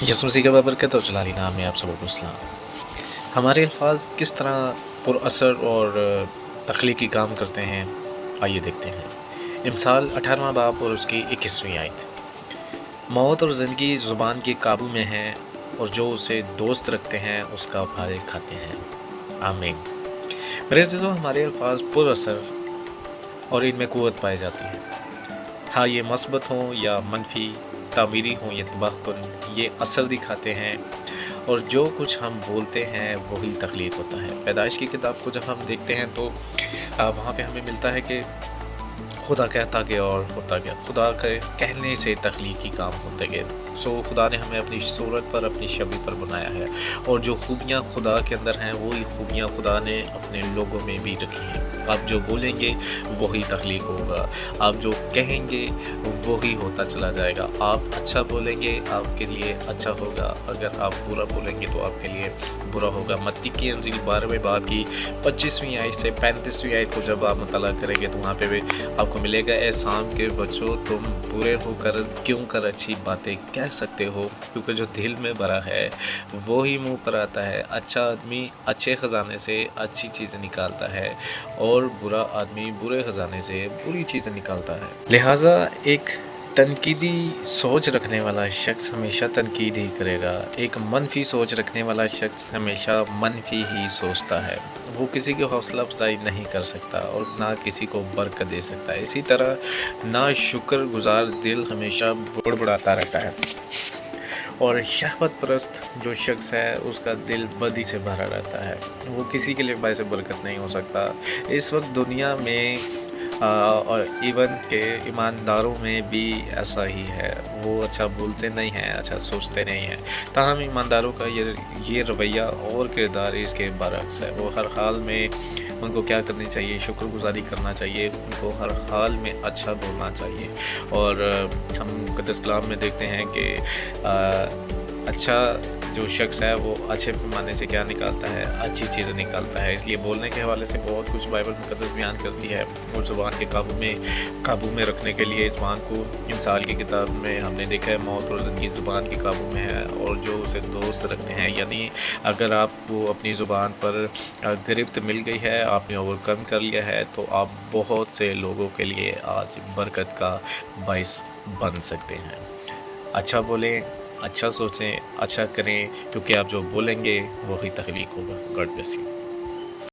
यसु मसीह का बरकत और जलाली नाम में आप सबको सलाम। हमारे अल्फाज किस तरह पुरअसर और तख्लीकी काम करते हैं, आइए देखते हैं। इमसाल 18वां बाब और उसकी 21वीं आयत। मौत और ज़िंदगी ज़ुबान के काबू में है, और जो उसे दोस्त रखते हैं उसका फल खाते हैं। आमीन। मेरे अज़ीज़ों, हमारे अल्फाज पुरअसर और इनमें क़ुव्वत पाई जाती है। हाँ, ये मस्बत हों या मनफी, तामीरी हों या तबाहकुन, ये असर दिखाते हैं, और जो कुछ हम बोलते हैं वही तख्लीक होता है। पैदाइश की किताब को जब हम देखते हैं तो वहाँ पे हमें मिलता है कि खुदा कहता गया और होता गया। खुदा के कहने से तख्लीकी काम होते गए। खुदा ने हमें अपनी सूरत पर, अपनी शबीह पर बनाया है, और जो खूबियाँ खुदा के अंदर हैं वही खूबियाँ खुदा ने अपने लोगों में भी रखी हैं। आप जो बोलेंगे वही तख्लीक होगा, आप जो कहेंगे वही होता चला जाएगा। आप अच्छा बोलेंगे आपके लिए अच्छा होगा, अगर आप बुरा बोलेंगे तो आपके लिए बुरा होगा। मत्ती की अंजील 12वें बाब की 25वीं आयत से 35वीं आयत को जब आप मुताला करेंगे तो वहाँ पे भी आपको मिलेगा, ए शाम के बच्चों, तुम बुरे होकर क्यों कर अच्छी बातें कह सकते हो, क्योंकि जो दिल में भरा है वो ही मुंह पर आता है। अच्छा आदमी अच्छे ख़जाने से अच्छी चीज़ें निकालता है, और बुरा आदमी बुरे ख़जाने से बुरी चीज़ें निकालता है। लिहाजा एक तनकीदी सोच रखने वाला शख्स हमेशा तनकीद ही करेगा। एक मनफी सोच रखने वाला शख्स हमेशा मनफी ही सोचता है। वो किसी की हौसला अफजाई नहीं कर सकता और ना किसी को बरकत दे सकता है। इसी तरह ना शुक्रगुजार दिल हमेशा बुड़बुड़ाता रहता है, और शहवत परस्त जो शख्स है उसका दिल बदी से भरा रहता है। वो किसी के लिए बायस बरकत नहीं हो सकता। इस वक्त दुनिया में और इवन के ईमानदारों में भी ऐसा ही है। वो अच्छा बोलते नहीं हैं, अच्छा सोचते नहीं हैं। ताहम ईमानदारों का ये रवैया और किरदार इसके बरक्स है। वो हर हाल में उनको क्या करनी चाहिए, शुक्रगुजारी करना चाहिए, उनको हर हाल में अच्छा बोलना चाहिए। और हम मुक़द्दस कलाम में देखते हैं कि अच्छा जो शख्स है वो अच्छे पैमाने से क्या निकालता है, अच्छी चीज़ें निकालता है। इसलिए बोलने के हवाले से बहुत कुछ बाइबल मुक़द्दस बयान करती है, और ज़ुबान के काबू में रखने के लिए ज़ुबान को इमसाल की किताब में हमने देखा है, मौत और ज़िंदगी ज़ुबान के काबू में है, और जो उसे दोस्त रखते हैं। यानी अगर आपको अपनी ज़ुबान पर गिरफ्त मिल गई है, आपने ओवरकम कर लिया है, तो आप बहुत से लोगों के लिए आज बरकत का बाइस बन सकते हैं। अच्छा बोलें, अच्छा सोचें, अच्छा करें, क्योंकि आप जो बोलेंगे वही तख्लीक होगा। God bless you.